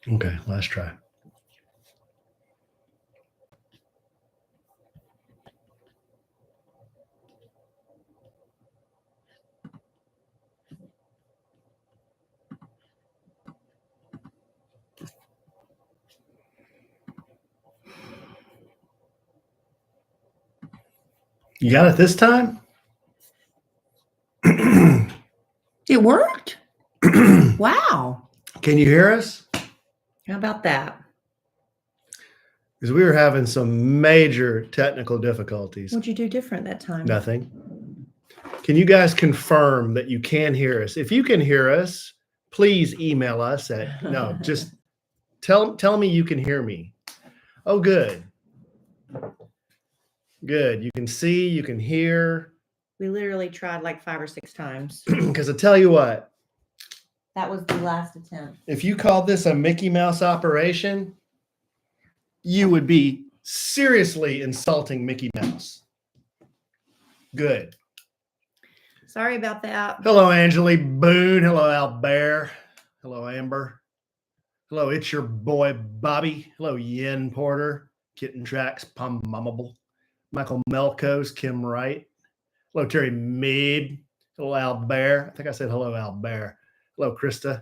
Okay, last try. You got it this time? It worked. Wow. Can you hear us? How about that? Because we were having some major technical difficulties. What'd you do different that time? Nothing. Can you guys confirm that you can hear us? If you can hear us, please email us at just tell me you can hear me. Oh, good. Good. You can see, you can hear. We literally tried like 5 or 6 times. Because I tell you what, That was the last attempt. if you called this a Mickey Mouse operation, you would be seriously insulting Mickey Mouse. Good. Sorry about that. Hello, Angeli Boone. Hello, Albert. Hello, Amber. Hello, it's your boy, Bobby. Hello, Yen Porter. Kitten Tracks, Pum Mummable. Michael Melkos, Kim Wright. Hello, Terry Mead. Hello, Albert. I think I said hello, Albert. Hello, Krista.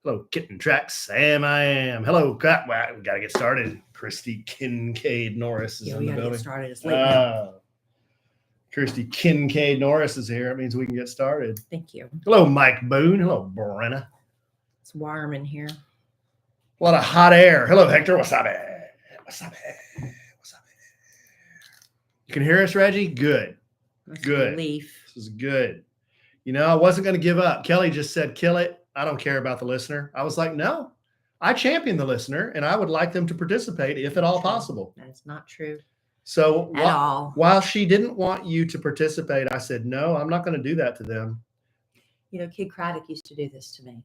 Hello, Kitten Tracks, Sam I Am. Hello, we got to get started. Christy Kincaid Norris is in the building. Get started. It's late now. Christy Kincaid Norris is here. It means we can get started. Thank you. Hello, Mike Boone. Hello, Brenna. It's warm in here. A lot of hot air. Hello, Hector. Wasabi. Wasabi. Wasabi. You can hear us, Reggie? Good. That's Good. Relief. This is good. You know, I wasn't going to give up. Kelly just said, kill it. I don't care about the listener. I was like, no, I champion the listener and I would like them to participate if at all possible. That's not true. So At all. While she didn't want you to participate, I said, no, I'm not going to do that to them. You know, Kid Craddock used to do this to me.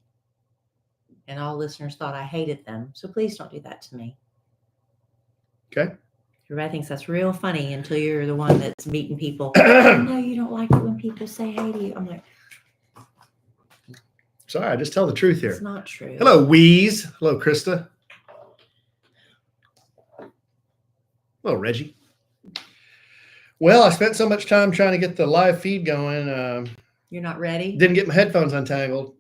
And all listeners thought I hated them. So please don't do that to me. Okay. Everybody thinks that's real funny until you're the one that's meeting people. No, you don't like it when people say hey to you. I'm like, sorry, I just tell the truth here. it's not true. Hello, Wheeze. Hello, Krista. Hello, Reggie. Well, I spent so much time trying to get the live feed going. You're not ready? Didn't get my headphones untangled.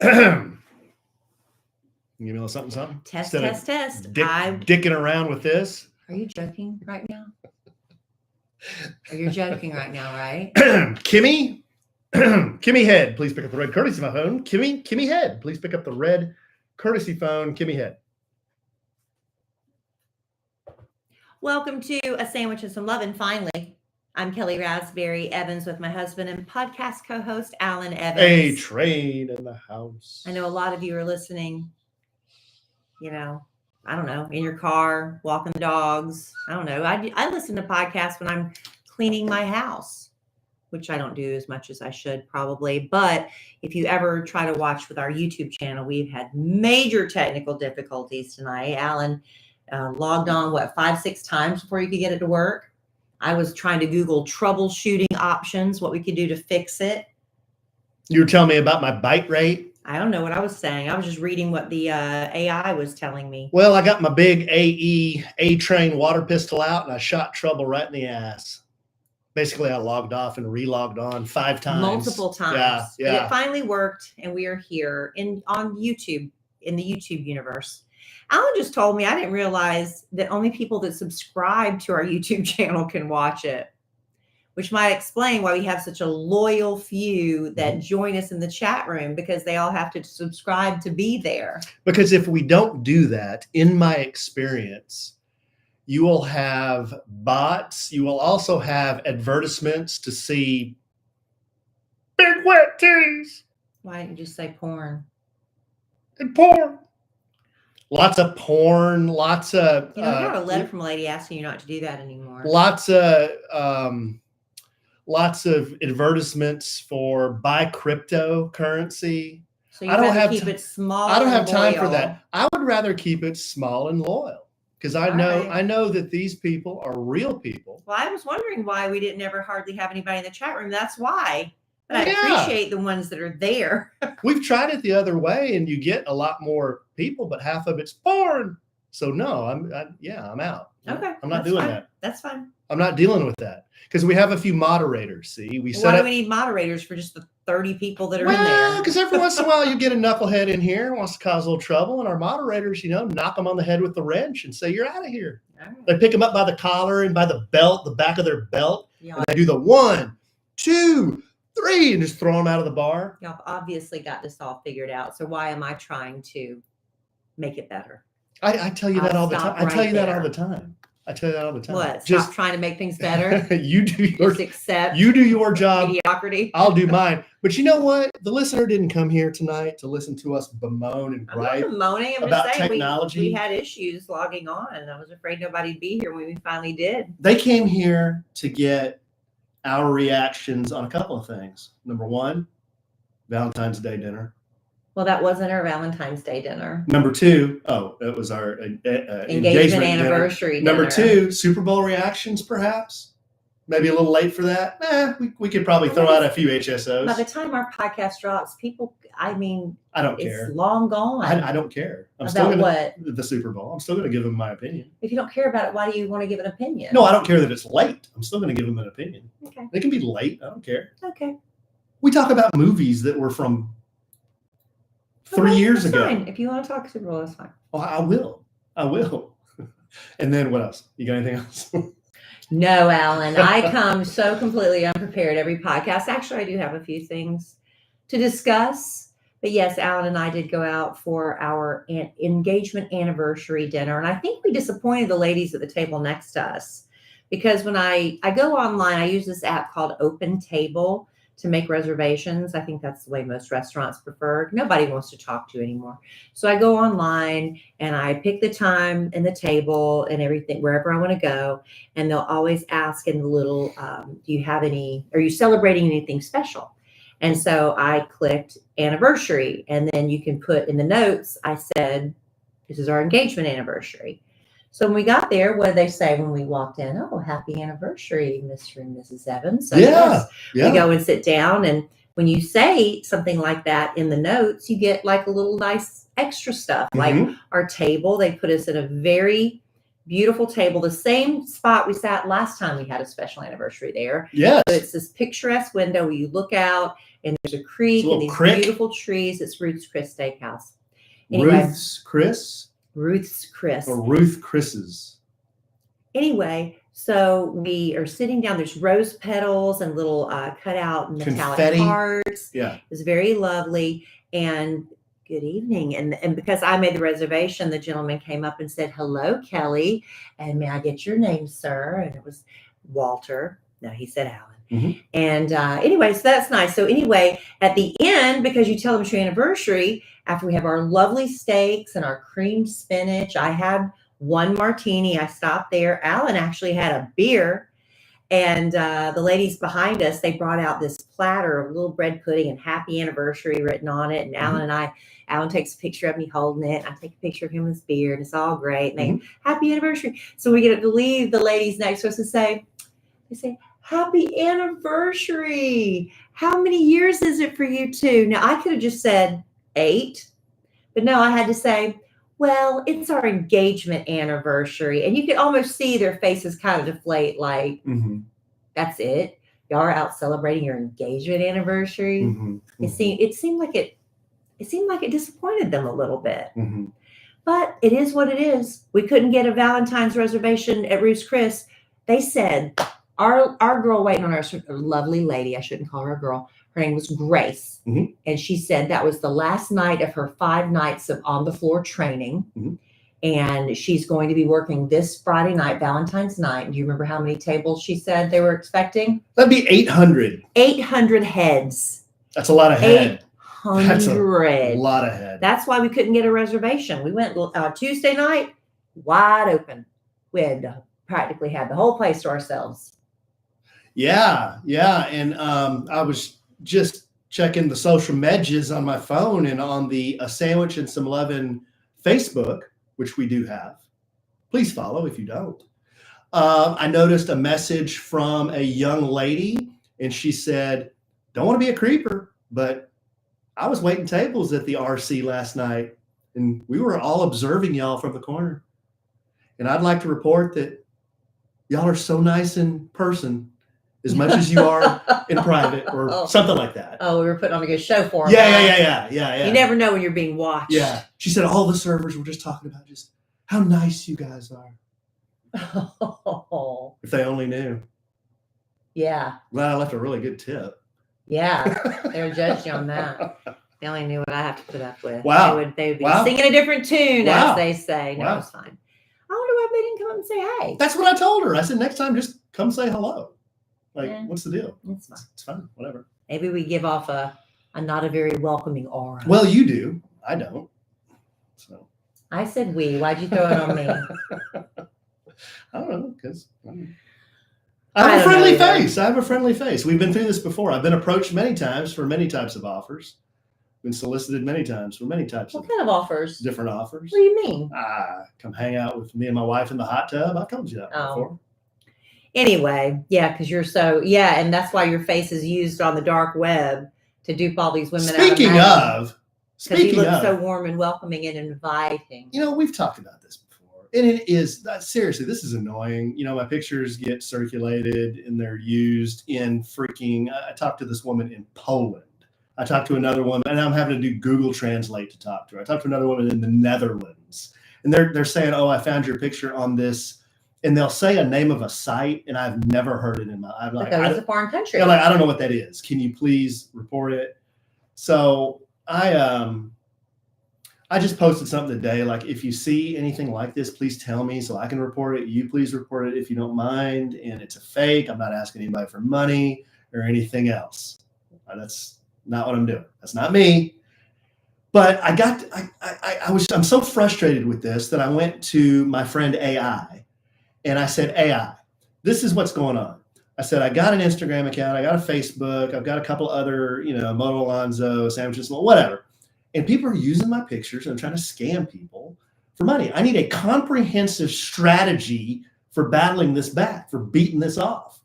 Give me a little something. Test. Dicking around with this. Are you joking right now? You're joking right now, right? Kimmy Head, please pick up the red courtesy phone. Kimmy Head, please pick up the red courtesy phone. Kimmy Head. Welcome to A Sandwich and Some Lovin', finally. I'm Kellie Rasberry Evans with my husband and podcast co-host Alan Evans. A train in the house. I know a lot of you are listening, you know, I don't know, in your car, walking the dogs. I don't know. I listen to podcasts when I'm cleaning my house, which I don't do as much as I should probably. But if you ever try to watch with our YouTube channel, we've had major technical difficulties tonight. Alan logged on, 5-6 times before you could get it to work. I was trying to Google troubleshooting options, what we could do to fix it. You were telling me about my bite rate. I don't know what I was saying. I was just reading what the AI was telling me. Well, I got my big A-Train water pistol out and I shot trouble right in the ass. Basically, I logged off and re-logged on 5 times. Multiple times. Yeah. But it finally worked, and we are here on YouTube, in the YouTube universe. Alan just told me I didn't realize that only people that subscribe to our YouTube channel can watch it, which might explain why we have such a loyal few that join us in the chat room, because they all have to subscribe to be there. Because if we don't do that, in my experience, you will have bots. You will also have advertisements to see big wet titties. Why didn't you say porn? And porn. Lots of porn, lots of... You know, I got a letter from a lady asking you not to do that anymore. Lots of advertisements for buy cryptocurrency. So you have to keep it small. I don't have time for that. I would rather keep it small and loyal, because I know that these people are real people. Well, I was wondering why we didn't ever hardly have anybody in the chat room. That's why. But I appreciate the ones that are there. We've tried it the other way, and you get a lot more people, but half of it's foreign. So no, I'm out. Okay, I'm not doing that. That's fine. I'm not dealing with that because we have a few moderators. See, Why do we need moderators for just the 30 people that are in there? Because every once in a while you get a knucklehead in here who wants to cause a little trouble, and our moderators, knock them on the head with the wrench and say, "You're out of here." Right. They pick them up by the collar and by the belt, the back of their belt, and they do the 1, 2, 3, and just throw them out of the bar. Y'all obviously got this all figured out. So why am I trying to make it better? I tell you that all the time. I tell you that all the time. What? Stop trying to make things better? You do your accept. You do your job. Mediocrity. I'll do mine. But you know what? The listener didn't come here tonight to listen to us bemoan and gripe about just saying technology. We had issues logging on, and I was afraid nobody'd be here when we finally did. They came here to get our reactions on a couple of things. Number 1, Valentine's Day dinner. Well, that wasn't our Valentine's Day dinner. Number 2, it was our engagement anniversary dinner. Number 2, Super Bowl reactions, perhaps. Maybe a little late for that. We could probably throw out a few HSOs. By the time our podcast drops, people, I don't care. It's long gone. I don't care. The Super Bowl. I'm still going to give them my opinion. If you don't care about it, why do you want to give an opinion? No, I don't care that it's late. I'm still going to give them an opinion. Okay. They can be late. I don't care. Okay. We talk about movies that were from 3 years ago. Fine. If you want to talk Super Bowl, that's fine. Well, I will. And then what else? You got anything else? No, Alan. I come so completely unprepared every podcast. Actually, I do have a few things to discuss. But yes, Alan and I did go out for our engagement anniversary dinner. And I think we disappointed the ladies at the table next to us. Because when I go online, I use this app called Open Table to make reservations. I think that's the way most restaurants prefer. Nobody wants to talk to you anymore. So I go online and I pick the time and the table and everything, wherever I want to go. And they'll always ask in the little, are you celebrating anything special? And so I clicked anniversary, and then you can put in the notes, I said, this is our engagement anniversary. So when we got there, what did they say when we walked in? Oh, happy anniversary, Mr. and Mrs. Evans. So yeah. We go and sit down. And when you say something like that in the notes, you get like a little nice extra stuff. Mm-hmm. Like our table, they put us at a very beautiful table, the same spot we sat last time we had a special anniversary there. Yes. So it's this picturesque window where you look out and there's a creek and these beautiful trees. It's Ruth's Chris Steakhouse. Anyway, Ruth's Chris. Or Ruth Chris's. Anyway, so we are sitting down. There's rose petals and little cutout metallic confetti hearts. Yeah. It was very lovely. And good evening. And because I made the reservation, the gentleman came up and said, hello, Kellie. And may I get your name, sir? And it was Walter. No, he said Alan. Mm-hmm. And anyway, so that's nice. So anyway, at the end, because you tell them it's your anniversary, after we have our lovely steaks and our creamed spinach, I had one martini. I stopped there. Alan actually had a beer. And the ladies behind us, they brought out this platter of little bread pudding and happy anniversary written on it. And Alan takes a picture of me holding it. I take a picture of him with his beard. It's all great. And they, happy anniversary. So we get to leave the ladies next to us and they say, happy anniversary. How many years is it for you two? Now, I could have just said 8, but no, I had to say, well, it's our engagement anniversary. And you could almost see their faces kind of deflate like, that's it. Y'all are out celebrating your engagement anniversary. It seemed like it disappointed them a little bit. But it is what it is. We couldn't get a Valentine's reservation at Ruth's Chris. They said, our girl waiting on us, a lovely lady, I shouldn't call her a girl. Her name was Grace. And she said that was the last night of her 5 nights of on-the-floor training. And she's going to be working this Friday night, Valentine's night. Do you remember how many tables she said they were expecting? That'd be 800. 800 heads. That's a lot of head. 800. That's a lot of head. That's why we couldn't get a reservation. We went Tuesday night, wide open. We had practically had the whole place to ourselves. Yeah. And I was just checking the social medias on my phone and on the A Sandwich and Some Lovin' Facebook, which we do have. Please follow if you don't. I noticed a message from a young lady, and she said, don't want to be a creeper, but I was waiting tables at the RC last night, and we were all observing y'all from the corner. And I'd like to report that y'all are so nice in person as much as you are in private, or something like that. Oh, we were putting on a good show for them. Yeah. You never know when you're being watched. Yeah. She said all the servers were just talking about just how nice you guys are. Oh. If they only knew. Yeah. Glad I left a really good tip. Yeah. They would judge you on that. They only knew what I have to put up with. Wow. They would be singing a different tune, as they say. No, it's fine. I wonder why they didn't come up and say hey. That's what I told her. I said, next time, just come say hello. Like, what's the deal? It's fine. It's fine. Whatever. Maybe we give off a not a very welcoming aura. Well, you do. I don't. So. I said we. Why'd you throw it on me? I don't know, because I have a friendly face. I have a friendly face. We've been through this before. I've been approached many times for many types of offers. Been solicited many times for many types What kind of offers? Different offers. What do you mean? Come hang out with me and my wife in the hot tub. I've told you that before. Anyway, yeah, because you're and that's why your face is used on the dark web to dupe all these women. Speaking of, because you look so warm and welcoming and inviting. You know, we've talked about this before, and it is seriously, this is annoying. You know, my pictures get circulated and they're used in freaking. I talked to this woman in Poland. I talked to another woman, and I'm having to do Google Translate to talk to her. I talked to another woman in the Netherlands, and they're saying, "Oh, I found your picture on this." And they'll say a name of a site, and I've never heard it in my. I'm like, because it's a foreign country. I'm like, I don't know what that is. Can you please report it? So I just posted something today. Like, if you see anything like this, please tell me so I can report it. You please report it if you don't mind. And it's a fake. I'm not asking anybody for money or anything else. That's not what I'm doing. That's not me. But I'm so frustrated with this that I went to my friend AI. And I said, AI, this is what's going on. I said, I got an Instagram account. I got a Facebook. I've got a couple other, Moto Alonzo, sandwiches, whatever. And people are using my pictures and trying to scam people for money. I need a comprehensive strategy for battling this back, for beating this off.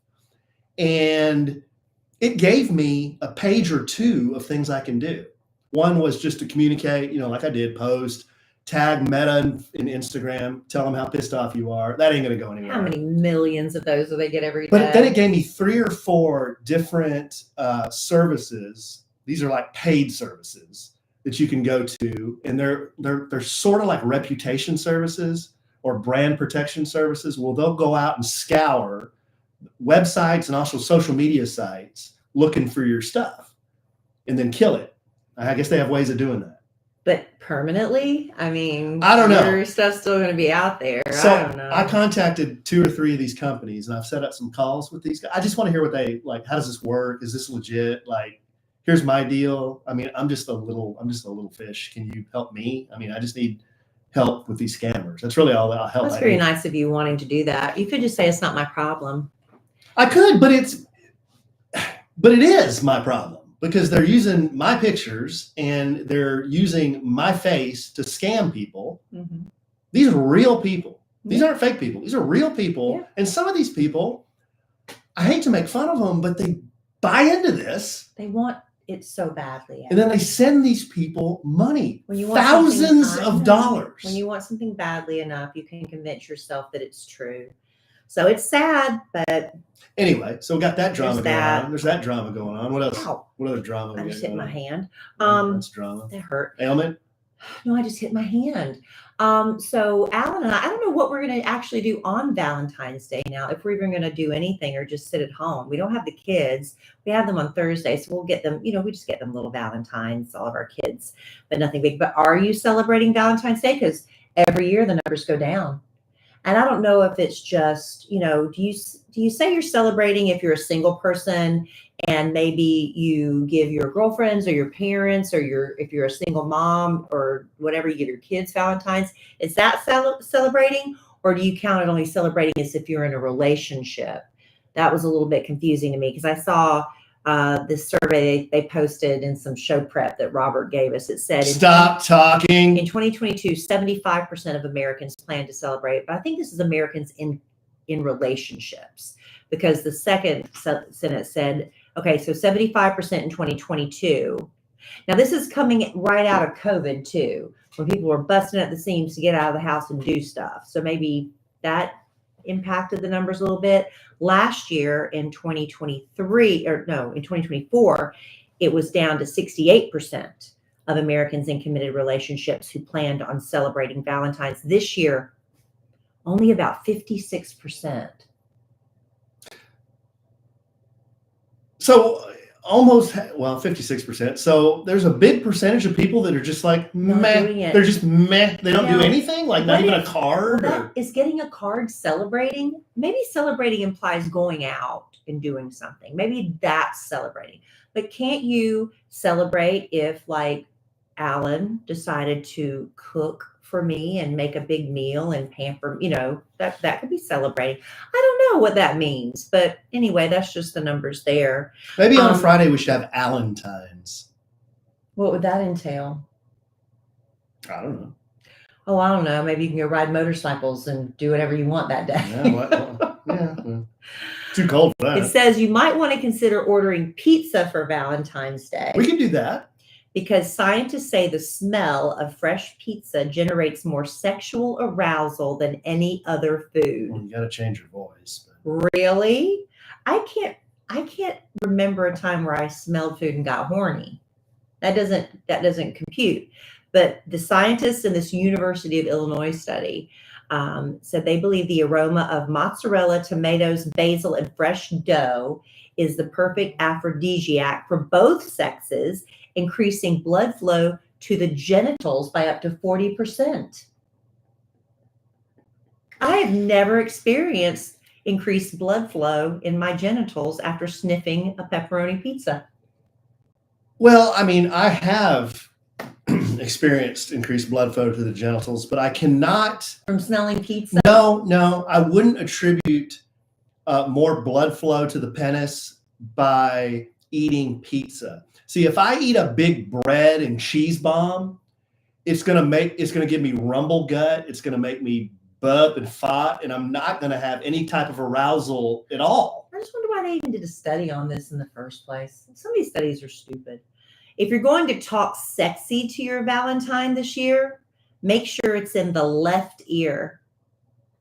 And it gave me a page or two of things I can do. One was just to communicate, like I did, post, tag Meta in Instagram, tell them how pissed off you are. That ain't going to go anywhere. How many millions of those do they get every day? But then it gave me 3 or 4 different services. These are like paid services that you can go to. And they're sort of like reputation services or brand protection services. Well, they'll go out and scour websites and also social media sites looking for your stuff and then kill it. I guess they have ways of doing that. But permanently? I mean, I don't know. Your stuff's still going to be out there. So I don't know. I contacted 2 or 3 of these companies, and I've set up some calls with these guys. I just want to hear what they like. How does this work? Is this legit? Like, here's my deal. I mean, I'm just a little fish. Can you help me? I mean, I just need help with these scammers. That's really all I'll help. That's very nice of you wanting to do that. You could just say it's not my problem. I could, but it is my problem. Because they're using my pictures and they're using my face to scam people. Mm-hmm. These are real people. These aren't fake people. These are real people. Yeah. And some of these people, I hate to make fun of them, but they buy into this. They want it so badly. And then they send these people money, thousands of dollars. When you want something badly enough, you can convince yourself that it's true. So it's sad, but anyway, so we got that drama going on. There's that drama going on. What else? Ow. What other drama? I just hit my hand. That's drama. That hurt. Ailment? No, I just hit my hand. So Alan and I don't know what we're going to actually do on Valentine's Day now, if we're even going to do anything or just sit at home. We don't have the kids. We have them on Thursday, so we'll get them, we just get them little Valentines, all of our kids, but nothing big. But are you celebrating Valentine's Day? Because every year the numbers go down. And I don't know if it's just, do you say you're celebrating if you're a single person and maybe you give your girlfriends or your parents or if you're a single mom or whatever, you give your kids Valentine's? Is that celebrating, or do you count it only celebrating as if you're in a relationship? That was a little bit confusing to me because I saw this survey they posted in some show prep that Robert gave us. It said, stop talking. In 2022, 75% of Americans plan to celebrate, but I think this is Americans in relationships, because the second sentence said Okay, so 75% in 2022. Now, this is coming right out of COVID, too, when people were busting at the seams to get out of the house and do stuff. So maybe that impacted the numbers a little bit. Last year in 2024, it was down to 68% of Americans in committed relationships who planned on celebrating Valentine's. This year, only about 56%. So almost, 56%. So there's a big percentage of people that are just like, meh. They're just meh. They don't do anything, like not even a card. Is getting a card celebrating? Maybe celebrating implies going out and doing something. Maybe that's celebrating. But can't you celebrate if, like, Alan decided to cook for me and make a big meal and pamper, that could be celebrating. I don't know what that means, but anyway, that's just the numbers there. Maybe on Friday we should have Valentines. What would that entail? I don't know. Oh, I don't know. Maybe you can go ride motorcycles and do whatever you want that day. Too cold for that. It says you might want to consider ordering pizza for Valentine's Day. We can do that. Because scientists say the smell of fresh pizza generates more sexual arousal than any other food. Well, you got to change your voice. Really? I can't remember a time where I smelled food and got horny. That doesn't compute. But the scientists in this University of Illinois study said they believe the aroma of mozzarella, tomatoes, basil, and fresh dough is the perfect aphrodisiac for both sexes, increasing blood flow to the genitals by up to 40%. I have never experienced increased blood flow in my genitals after sniffing a pepperoni pizza. Well, I mean, I have experienced increased blood flow to the genitals, but I cannot. From smelling pizza? No, I wouldn't attribute more blood flow to the penis by eating pizza. See, if I eat a big bread and cheese bomb, it's gonna give me rumble gut. It's gonna make me burp and fart, and I'm not gonna have any type of arousal at all. I just wonder why they even did a study on this in the first place. Some of these studies are stupid. If you're going to talk sexy to your Valentine this year, make sure it's in the left ear.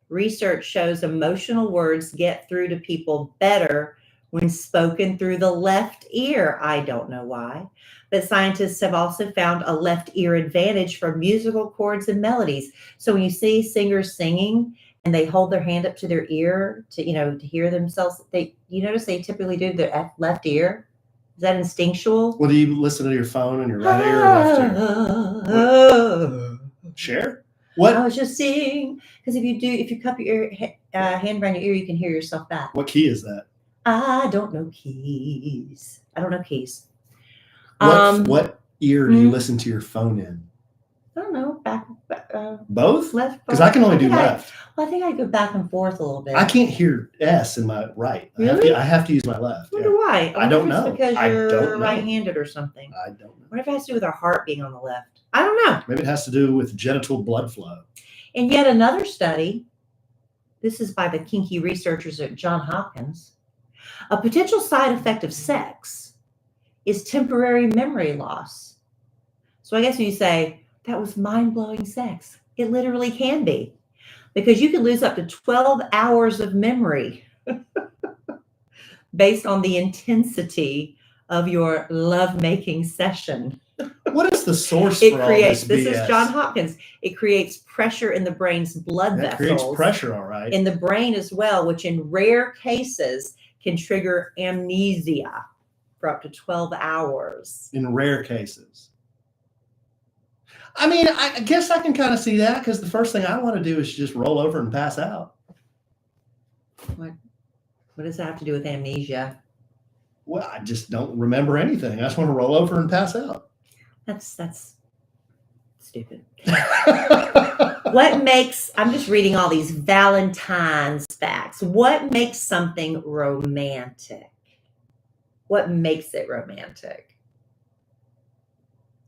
Research shows emotional words get through to people better when spoken through the left ear. I don't know why, but scientists have also found a left ear advantage for musical chords and melodies. So when you see singers singing and they hold their hand up to their ear to hear themselves, you notice they typically do their left ear. Is that instinctual? Well, do you listen to your phone in your right ear or left ear? Share? What? I was just seeing, because if you cup your hand around your ear, you can hear yourself back. What key is that? I don't know keys. What ear do you listen to your phone in? I don't know. Back both? Left. Because I can only do left. I think I go back and forth a little bit. I can't hear S in my right. Really? I have to use my left. I wonder why. I don't know. Because you're right-handed or something. I don't know. What if it has to do with our heart being on the left? I don't know. Maybe it has to do with genital blood flow. And yet another study, this is by the kinky researchers at Johns Hopkins, a potential side effect of sex is temporary memory loss. So I guess when you say, that was mind-blowing sex, it literally can be. Because you can lose up to 12 hours of memory based on the intensity of your lovemaking session. What is the source for all this BS? This is Johns Hopkins. It creates pressure in the brain's blood vessels. It creates pressure, all right. In the brain as well, which in rare cases can trigger amnesia for up to 12 hours. In rare cases. I mean, I guess I can kind of see that, because the first thing I want to do is just roll over and pass out. What does that have to do with amnesia? Well, I just don't remember anything. I just want to roll over and pass out. That's stupid. I'm just reading all these Valentine's facts. What makes something romantic? What makes it romantic?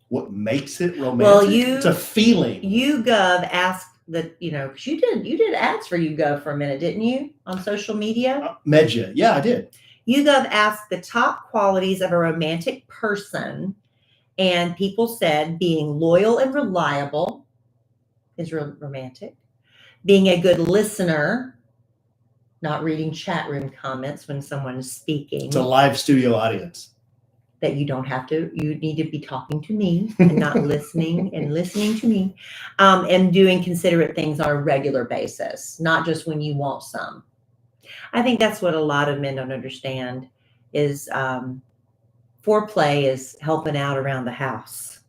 What makes it romantic? Well, it's a feeling. YouGov asked because you did ads for YouGov for a minute, didn't you? On social media? Medja. Yeah, I did. YouGov asked the top qualities of a romantic person, and people said being loyal and reliable is romantic, being a good listener, not reading chat room comments when someone is speaking. It's a live studio audience. That you don't have to, you need to be talking to me and not listening to me, and doing considerate things on a regular basis, not just when you want some. I think that's what a lot of men don't understand is foreplay is helping out around the house,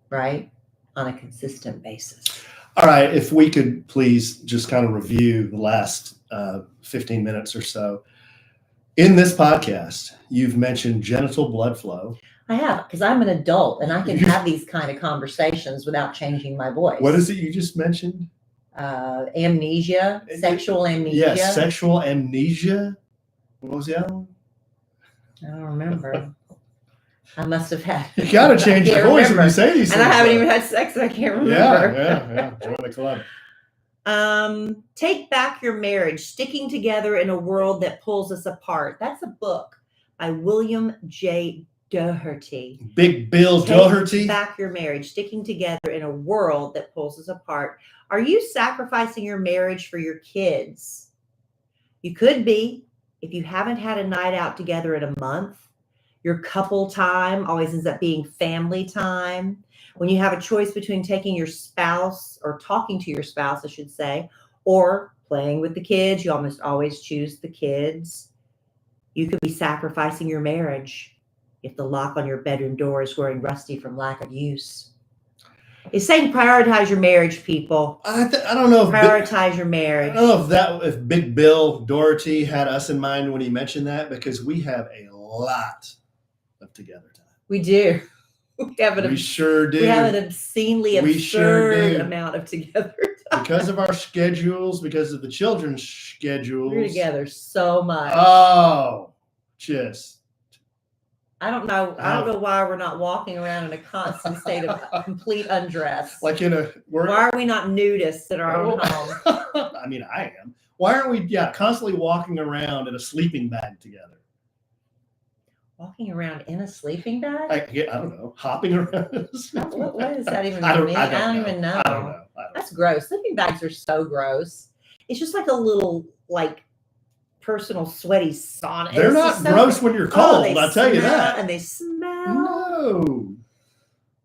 right? On a consistent basis. All right. If we could please just kind of review the last 15 minutes or so. In this podcast, you've mentioned genital blood flow. I have, because I'm an adult and I can have these kind of conversations without changing my voice. What is it you just mentioned? Amnesia, sexual amnesia. Yes, sexual amnesia. What was the other one? I don't remember. I must have had. You got to change your voice when you say these things. And I haven't even had sex, and I can't remember. Yeah. Join the club. Take Back Your Marriage, Sticking Together in a World That Pulls Us Apart. That's a book by William J. Doherty. Big Bill Doherty. Take Back Your Marriage, Sticking Together in a World That Pulls Us Apart. Are you sacrificing your marriage for your kids? You could be. If you haven't had a night out together in a month, your couple time always ends up being family time. When you have a choice between taking your spouse or talking to your spouse, I should say, or playing with the kids, you almost always choose the kids. You could be sacrificing your marriage if the lock on your bedroom door is growing rusty from lack of use. It's saying prioritize your marriage, people. I don't know if prioritize your marriage. I don't know if Big Bill Doherty had us in mind when he mentioned that, because we have a lot of together time. We do. We sure do. We have an obscenely absurd amount of together time. Because of our schedules, because of the children's schedules. We're together so much. Oh, just. I don't know why we're not walking around in a constant state of complete undress. Like why are we not nudists in our own home? I mean, I am. Why aren't we constantly walking around in a sleeping bag together? Walking around in a sleeping bag? I don't know. Hopping around. What does that even mean? I don't even know. I don't know. That's gross. Sleeping bags are so gross. It's just like a little personal sweaty sauna. They're not gross when you're cold. I'll tell you that. And they smell. No.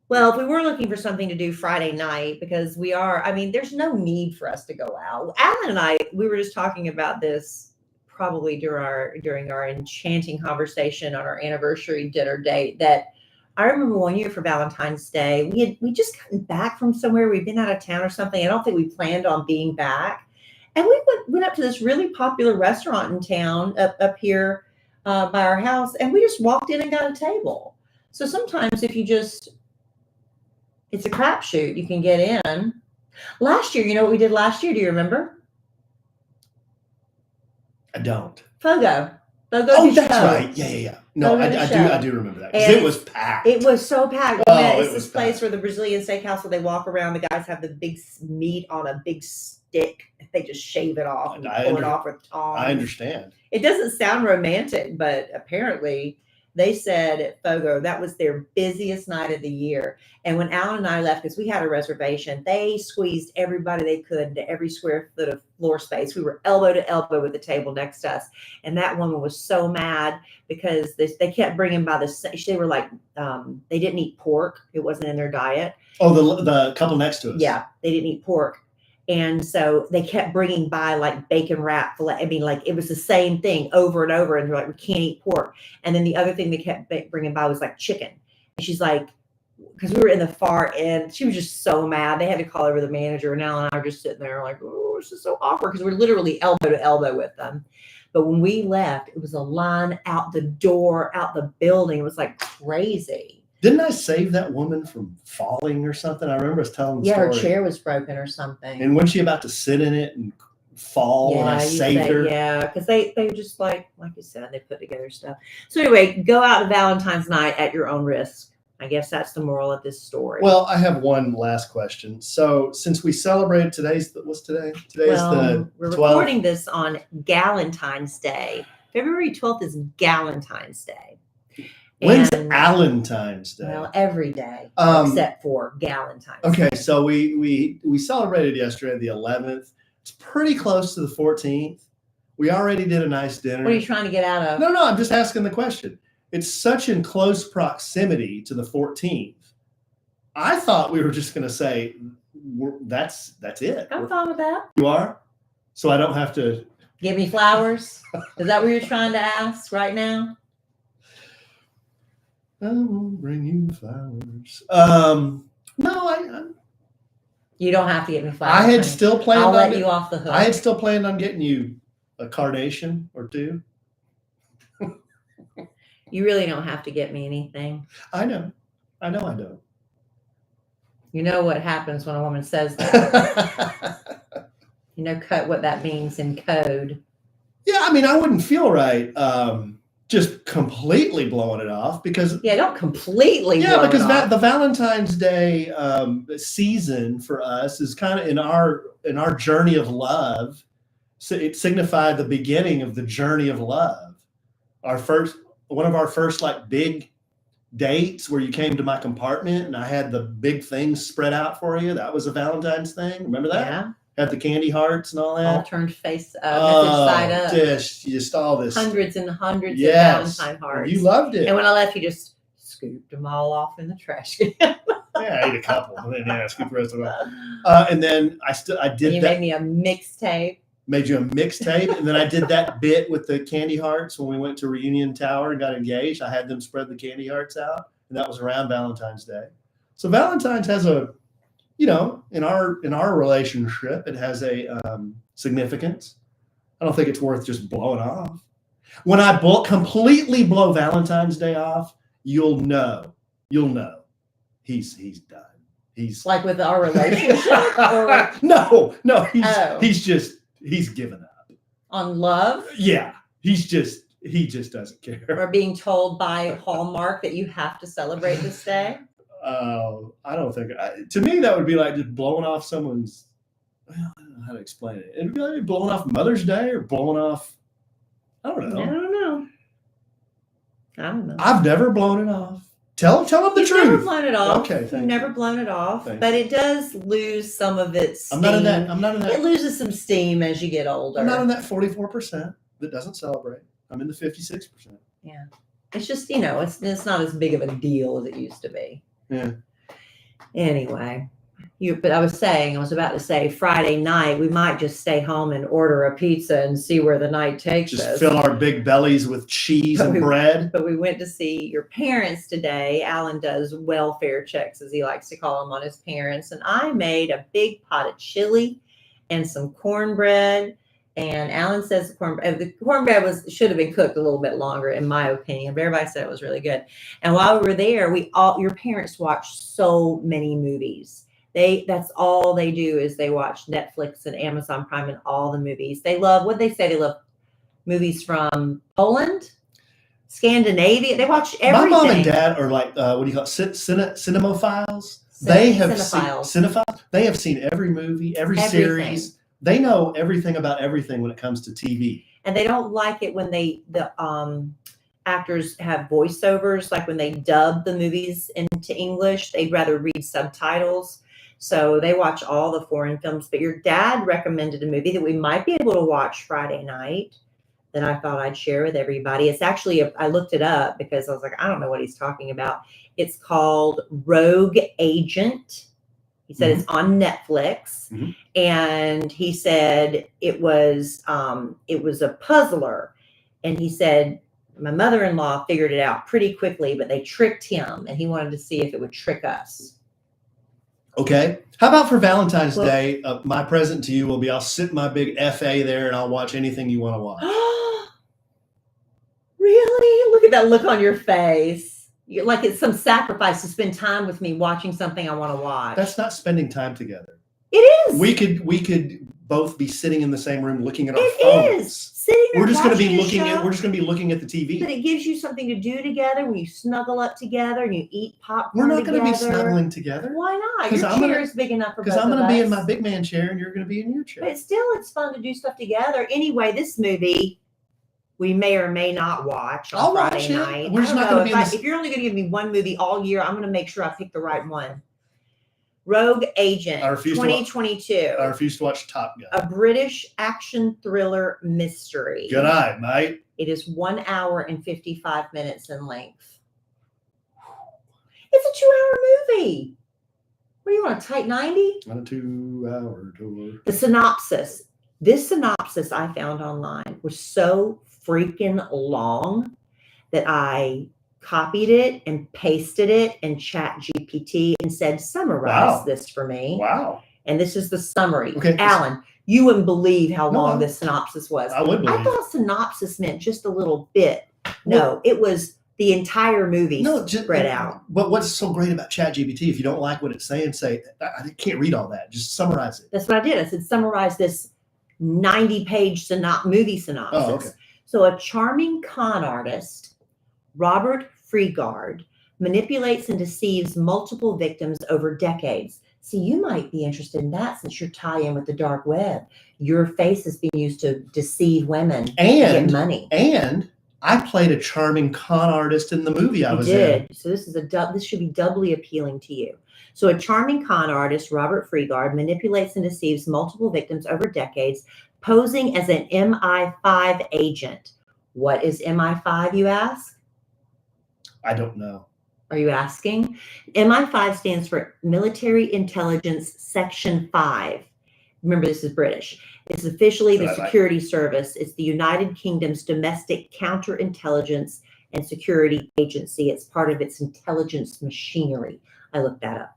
Well, if we were looking for something to do Friday night, because there's no need for us to go out. Alan and I, we were just talking about this probably during our enchanting conversation on our anniversary dinner date, that I remember one year for Valentine's Day, we just gotten back from somewhere. We'd been out of town or something. I don't think we planned on being back. And we went up to this really popular restaurant in town up here by our house, and we just walked in and got a table. So sometimes if it's a crapshoot, you can get in. Last year, you know what we did last year? Do you remember? I don't. Fogo. Oh, that's right. Yeah. No, I do remember that, because it was packed. It was so packed. It's this place packed. where the Brazilian steakhouse where they walk around. The guys have the big meat on a big stick. They just shave it off and pull it off with tongs. I understand. It doesn't sound romantic, but apparently they said at Fogo that was their busiest night of the year. And when Alan and I left, because we had a reservation, they squeezed everybody they could into every square foot of floor space. We were elbow to elbow with the table next to us. And that woman was so mad because they kept bringing by they were like, they didn't eat pork. It wasn't in their diet. Oh, the couple next to us. Yeah, they didn't eat pork. And so they kept bringing by like bacon wrap fillet. I mean, like it was the same thing over and over. And they're like, we can't eat pork. And then the other thing they kept bringing by was like chicken. And she's like, because we were in the far end, she was just so mad. They had to call over the manager. And Alan and I were just sitting there like, oh, this is so awkward, because we're literally elbow to elbow with them. But when we left, it was a line out the door, out the building. It was like crazy. Didn't I save that woman from falling or something? I remember us telling the story. Yeah, her chair was broken or something. And wasn't she about to sit in it and fall, and I saved her? Yeah, because they just like you said, they put together stuff. So anyway, go out to Valentine's night at your own risk. I guess that's the moral of this story. Well, I have one last question. So since we celebrated what's today? Today's the 12th. We're recording this on Galentine's Day. February 12th is Galentine's Day. When's And, Valentine's Day? well, every day except for Galentine's Okay, Day. so we celebrated yesterday the 11th. It's pretty close to the 14th. We already did a nice dinner. What are you trying to get out of? No, I'm just asking the question. It's such in close proximity to the 14th. I thought we were just going to say that's it. I'm fine with that. You are? So I don't have to give me flowers? Is that what you're trying to ask right now? I won't bring you flowers. No, you don't have to get me flowers. I had still planned. I'll let you off the hook. I had still planned on getting you a carnation or two. You really don't have to get me anything. I know I don't. You know what happens when a woman says that. You know what that means in code. Yeah, I mean, I wouldn't feel right just completely blowing it off because don't completely. Yeah, because the Valentine's Day season for us is kind of in our journey of love. So it signified the beginning of the journey of love. One of our first like big dates where you came to my compartment and I had the big things spread out for you. That was a Valentine's thing. Remember that? Yeah. Had the candy hearts and all that. All turned face side up. Just all this. Hundreds and hundreds of Valentine hearts. You loved it. And when I left, you just scooped them all off in the trash can. Yeah, I ate a couple. And then scooped the rest of them. And then I did. You made me a mixtape. Made you a mixtape, and then I did that bit with the candy hearts when we went to Reunion Tower and got engaged. I had them spread the candy hearts out, and that was around Valentine's Day. So Valentine's has a, in our relationship, it has a significance. I don't think it's worth just blowing off. When I completely blow Valentine's Day off, you'll know he's done. He's like with our relationship. Or... no, he's given up on love. Yeah, he just doesn't care. Or being told by Hallmark that you have to celebrate this day. I don't think. To me, that would be like just blowing off someone's. Well, I don't know how to explain it. It'd be like blowing off Mother's Day or blowing off. I don't know. I don't know. I've never blown it off. Tell them the truth. Never blown it off. Okay, You've never blown it off, Thank but you. it does lose some of its steam. I'm not in that. It loses some steam as you get older. I'm not in that 44% that doesn't celebrate. I'm in the 56%. Yeah, it's just it's not as big of a deal as it used to be. Yeah. Anyway, but I was about to say Friday night we might just stay home and order a pizza and see where the night takes us. Just fill our big bellies with cheese and bread. But we went to see your parents today. Alan does welfare checks, as he likes to call them, on his parents. And I made a big pot of chili and some cornbread. And Alan says the cornbread should have been cooked a little bit longer, in my opinion. But everybody said it was really good. And while we were there, your parents watched so many movies. That's all they do is they watch Netflix and Amazon Prime and all the movies. They love they love movies from Poland, Scandinavia. They watch everything. My mom and dad are like what do you call it? Cinemophiles. They have cinephiles. They have seen every movie, everything. Series. They know everything about everything when it comes to TV. And they don't like it when the actors have voiceovers, like when they dub the movies into English. They'd rather read subtitles. So they watch all the foreign films. But your dad recommended a movie that we might be able to watch Friday night that I thought I'd share with everybody. It's actually, I looked it up because I was like, I don't know what he's talking about. It's called Rogue Agent. He said it's on Netflix. Mm-hmm. And he said it was a puzzler. And he said, my mother-in-law figured it out pretty quickly, but they tricked him and he wanted to see if it would trick us. Okay. How about for Valentine's Day? My present to you will be I'll sit my big FA there and I'll watch anything you want to watch. Really? Look at that look on your face. You're like it's some sacrifice to spend time with me watching something I want to watch. That's not spending time together. It is. We could both be sitting in the same room looking at our phones. It is. Sitting there we're just going to be looking at the TV. But it gives you something to do together when you snuggle up together and you eat popcorn. We're not going to be snuggling together. Why not? Your chair is big enough for both of us. Because I'm going to be in my big man chair and you're going to be in your chair. But still, it's fun to do stuff together. Anyway, this movie we may or may not watch on I'll Friday watch it. night. We're just not going to be in this. If you're only going to give me one movie all year, I'm going to make sure I pick the right one. Rogue Agent, 2022. I refuse to watch Top Gun. A British action thriller mystery. Good night, mate. It is 1 hour and 55 minutes in length. It's a 2-hour movie. What do you want, a tight 90? On a 2-hour tour. The synopsis. This synopsis I found online was so freaking long that I copied it and pasted it in ChatGPT and said, summarize this for me. Wow. And this is the summary. Okay. Alan, you wouldn't believe how long this synopsis was. I would believe. I thought synopsis meant just a little bit. No, it was the entire movie spread out. But what's so great about ChatGPT, if you don't like what it's saying, say, I can't read all that. Just summarize it. That's what I did. I said, summarize this 90-page movie synopsis. Oh, okay. So a charming con artist, Robert Freegard, manipulates and deceives multiple victims over decades. See, you might be interested in that since you're tied in with the dark web. Your face is being used to deceive women and get money. And I played a charming con artist in the movie I was in. So this should be doubly appealing to you. So a charming con artist, Robert Freegard, manipulates and deceives multiple victims over decades, posing as an MI5 agent. What is MI5, you ask? I don't know. Are you asking? MI5 stands for Military Intelligence Section 5. Remember, this is British. It's officially the security service. It's the United Kingdom's domestic counterintelligence and security agency. It's part of its intelligence machinery. I looked that up.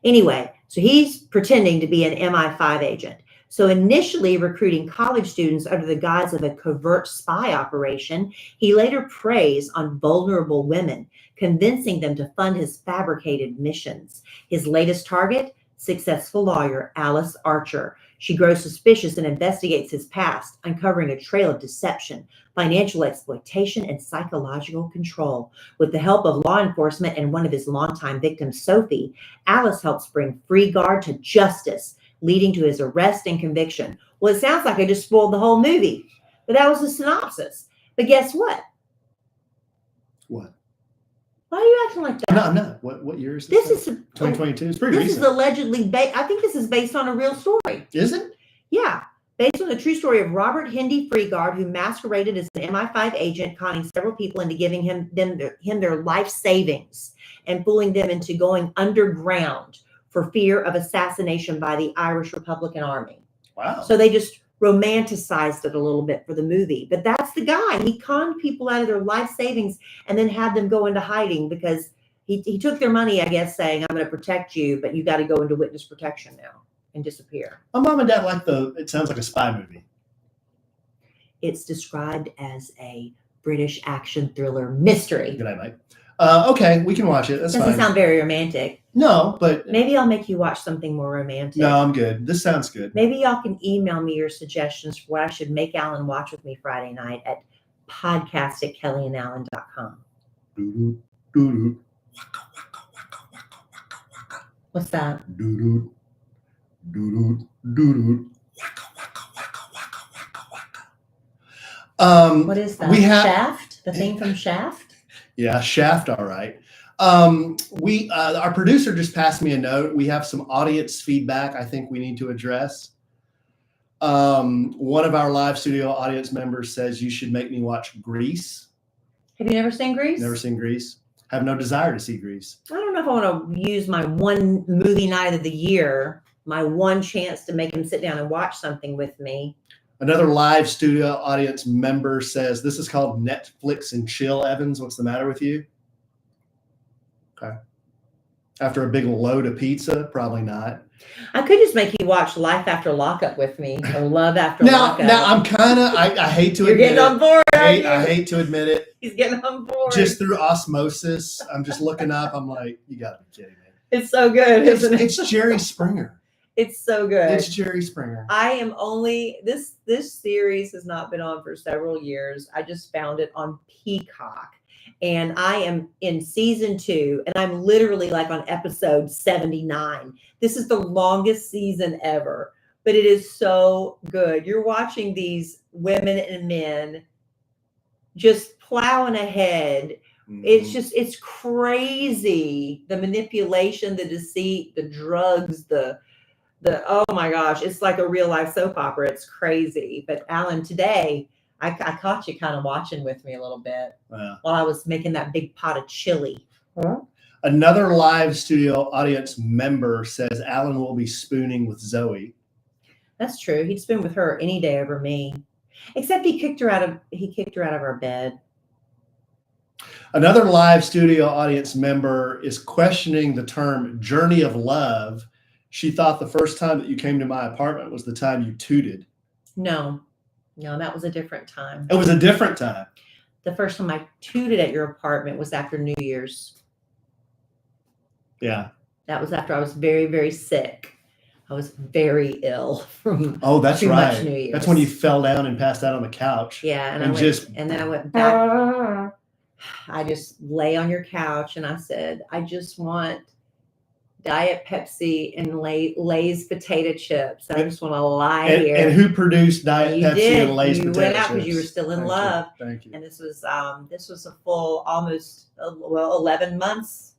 Anyway, so he's pretending to be an MI5 agent. So initially recruiting college students under the guise of a covert spy operation, he later preys on vulnerable women, convincing them to fund his fabricated missions. His latest target, successful lawyer Alice Archer. She grows suspicious and investigates his past, uncovering a trail of deception, financial exploitation, and psychological control. With the help of law enforcement and one of his longtime victims, Sophie, Alice helps bring Freegard to justice, leading to his arrest and conviction. Well, it sounds like I just spoiled the whole movie, but that was the synopsis. But guess what? What? Why are you acting like that? No, I'm not. What year is this? This is 2022. It's pretty recent. This is allegedly I think this is based on a real story. Is it? Yeah. Based on the true story of Robert Hendy Freegard, who masqueraded as an MI5 agent, conning several people into giving him their life savings and fooling them into going underground for fear of assassination by the Irish Republican Army. Wow. So they just romanticized it a little bit for the movie. But that's the guy. He conned people out of their life savings and then had them go into hiding because he took their money, I guess, saying, I'm going to protect you, but you got to go into witness protection now and disappear. My mom and dad like it sounds like a spy movie. It's described as a British action thriller mystery. Good night, mate. Okay, we can watch it. That's Doesn't fine. sound very romantic. No, but maybe I'll make you watch something more romantic. No, I'm good. This sounds good. Maybe y'all can email me your suggestions for what I should make Alan watch with me Friday night at podcast@kellyandalan.com. Doo-doo, doo-doo. What's that? Doo-doo, doo-doo, doo-doo. What is that? We have Shaft? The thing from Shaft? Yeah, Shaft, all right. Our producer just passed me a note. We have some audience feedback I think we need to address. One of our live studio audience members says you should make me watch Grease. Have you never seen Grease? Never seen Grease. Have no desire to see Grease. I don't know if I want to use my one movie night of the year, my one chance to make him sit down and watch something with me. Another live studio audience member says, this is called Netflix and chill, Evans. What's the matter with you? Okay. After a big load of pizza? Probably not. I could just make you watch Life After Lockup with me or Love After Lockup. Now I'm kind of, I hate to You're admit getting on board. I hate to admit it. He's getting on board. Just through osmosis. I'm just looking up. I'm like, you got to be kidding me. It's so good, isn't it? It's Jerry Springer. It's so good. It's Jerry Springer. I am only, this series has not been on for several years. I just found it on Peacock. And I am in season 2, and I'm literally like on episode 79. This is the longest season ever, but it is so good. You're watching these women and men just plowing ahead. Mhm. It's crazy. The manipulation, the deceit, the drugs, oh my gosh, it's like a real life soap opera. It's crazy. But Alan, today I caught you kind of watching with me a little bit while I was making that big pot of chili. Huh? Another live studio audience member says Alan will be spooning with Zoe. That's true. He'd spoon with her any day over me. Except he kicked her out of our bed. Another live studio audience member is questioning the term journey of love. She thought the first time that you came to my apartment was the time you tooted. No, that was a different time. It was a different time. The first time I tooted at your apartment was after New Year's. Yeah. That was after I was very, very sick. I was very ill from that's too right. much New Year's. That's when you fell down and passed out on the couch. Yeah, and then I went back. I just lay on your couch and I said, I just want Diet Pepsi and Lay's potato chips. I just want to lie here. And who produced Diet Pepsi and Lay's potato chips? You went out because you were still in love. Thank you. And this was a full almost 11 months.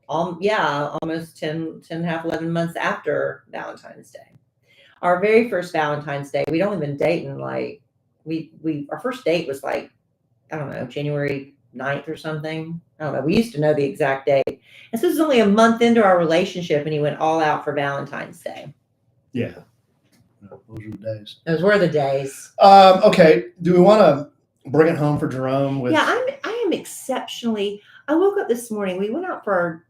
Almost 10 and a half, 11 months after Valentine's Day. Our very first Valentine's Day, we'd only been dating our first date was like, I don't know, January 9th or something. I don't know. We used to know the exact date. And so this was only a month into our relationship and he went all out for Valentine's Day. Yeah. Those were the days. Those were the days. Okay. Do we want to bring it home for Jerome? Yeah, I am exceptionally. I woke up this morning. We went out for our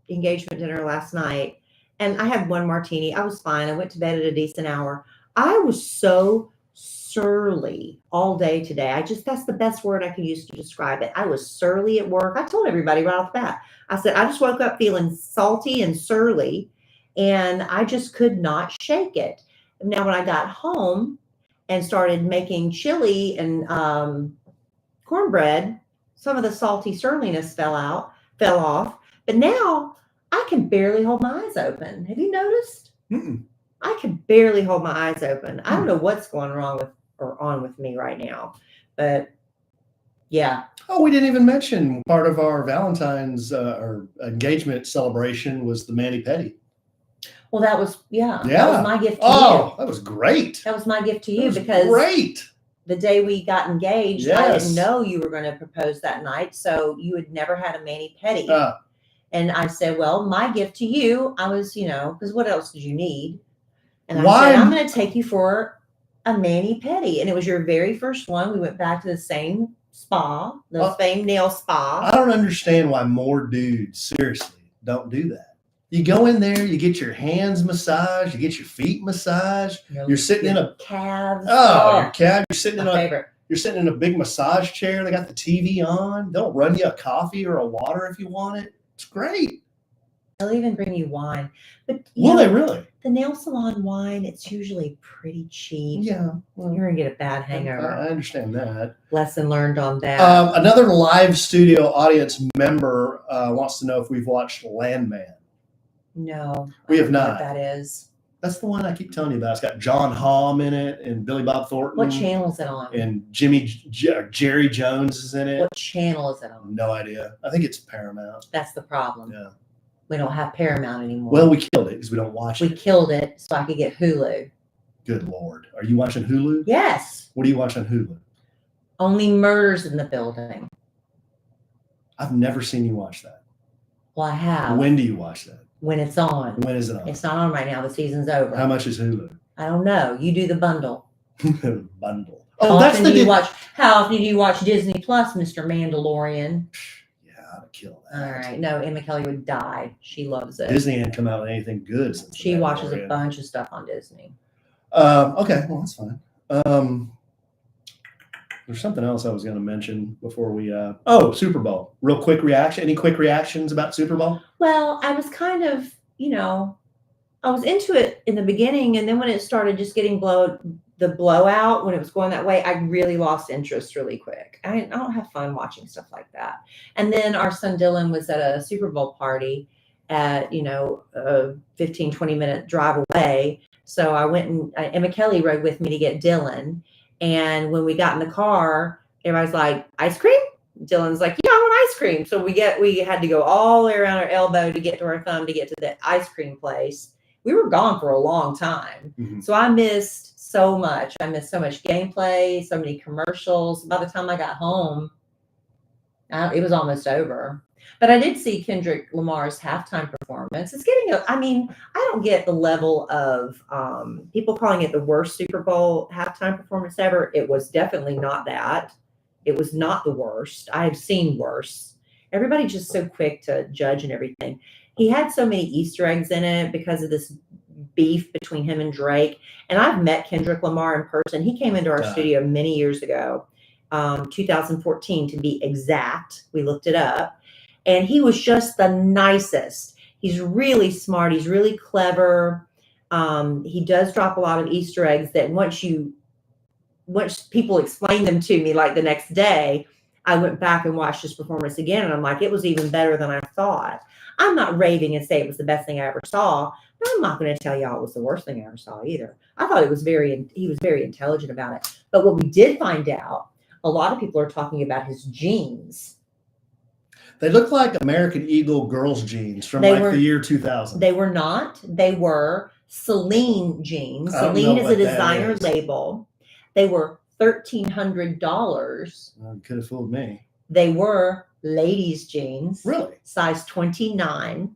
engagement dinner last night and I had one martini. I was fine. I went to bed at a decent hour. I was so surly all day today. That's the best word I can use to describe it. I was surly at work. I told everybody right off the bat. I said, I just woke up feeling salty and surly and I just could not shake it. Now, when I got home and started making chili and cornbread, some of the salty surliness fell off. But now I can barely hold my eyes open. Have you noticed? Mm-mm. I can barely hold my eyes open. I don't know what's going on with me right now, but yeah. Oh, we didn't even mention part of our Valentine's or engagement celebration was the mani-pedi. Well, that was that was my gift to you. Oh, that was great. That was my gift to you because great. The day we got engaged, I didn't know you were going to propose that night, so you had never had a mani-pedi. And I said, well, my gift to you, I was, because what else did you need? And I said, I'm going to take you for a mani-pedi. And it was your very first one. We went back to the same spa, the same nail spa. I don't understand why more dudes, seriously, don't do that. You go in there, you get your hands massaged, you get your feet massaged. You're sitting in a calves. Your calves. You're sitting You're sitting in a big massage chair. They got the TV on. They'll run you a coffee or a water if you want it. It's great. They'll even bring you wine. But will they really? The nail salon wine, it's usually pretty cheap. Yeah. Well, you're going to get a bad hangover. I understand that. Lesson learned on that. Another live studio audience member wants to know if we've watched Landman. No. We have not. What that is. That's the one I keep telling you about. It's got John Hamm in it and Billy Bob Thornton. What channel is it on? And Jerry Jones is in it. What channel is it on? No idea. I think it's Paramount. That's the problem. Yeah. We don't have Paramount anymore. Well, we killed it because we don't watch it. We killed it so I could get Hulu. Good Lord. Are you watching Hulu? Yes. What do you watch on Hulu? Only Murders in the Building. I've never seen you watch that. Well, I have. When do you watch that? When it's on. When is it on? It's not on right now. The season's over. How much is Hulu? I don't know. You do the bundle. Bundle. Oh, how often do you watch Disney Plus, Mr. Mandalorian? Yeah, I'd kill that. All right. No, Emma Kellie would die. She loves it. Disney ain't come out with anything good since she watches a bunch of stuff on Disney. Okay, well that's fine. There's something else I was going to mention before we. Super Bowl. Real quick reaction. Any quick reactions about Super Bowl? Well, I was kind of, I was into it in the beginning, and then when it started just getting the blowout, when it was going that way, I really lost interest really quick. I don't have fun watching stuff like that. And then our son Dylan was at a Super Bowl party at, a 15, 20-minute drive away. So I went and Emma Kellie rode with me to get Dylan. And when we got in the car, everybody's like, ice cream? Dylan's like, yeah, I want ice cream. So we had to go all the way around our elbow to get to our thumb to get to the ice cream place. We were gone for a long time. Mm-hmm. So I missed so much. I missed so much gameplay, so many commercials. By the time I got home, it was almost over. But I did see Kendrick Lamar's halftime performance. It's getting I don't get the level of people calling it the worst Super Bowl halftime performance ever. It was definitely not that. It was not the worst. I have seen worse. Everybody's just so quick to judge and everything. He had so many Easter eggs in it because of this beef between him and Drake. And I've met Kendrick Lamar in person. He came into our studio many years ago, 2014 to be exact. We looked it up. And he was just the nicest. He's really smart. He's really clever. He does drop a lot of Easter eggs that once people explained them to me, like the next day, I went back and watched his performance again. And I'm like, it was even better than I thought. I'm not raving and say it was the best thing I ever saw, but I'm not going to tell y'all it was the worst thing I ever saw either. I thought he was very intelligent about it. But what we did find out, a lot of people are talking about his jeans. They look like American Eagle girls' jeans from the year 2000. They were not. They were Celine jeans. Celine is a designer label. They were $1,300. You could have fooled me. They were ladies' jeans. Really? Size 29.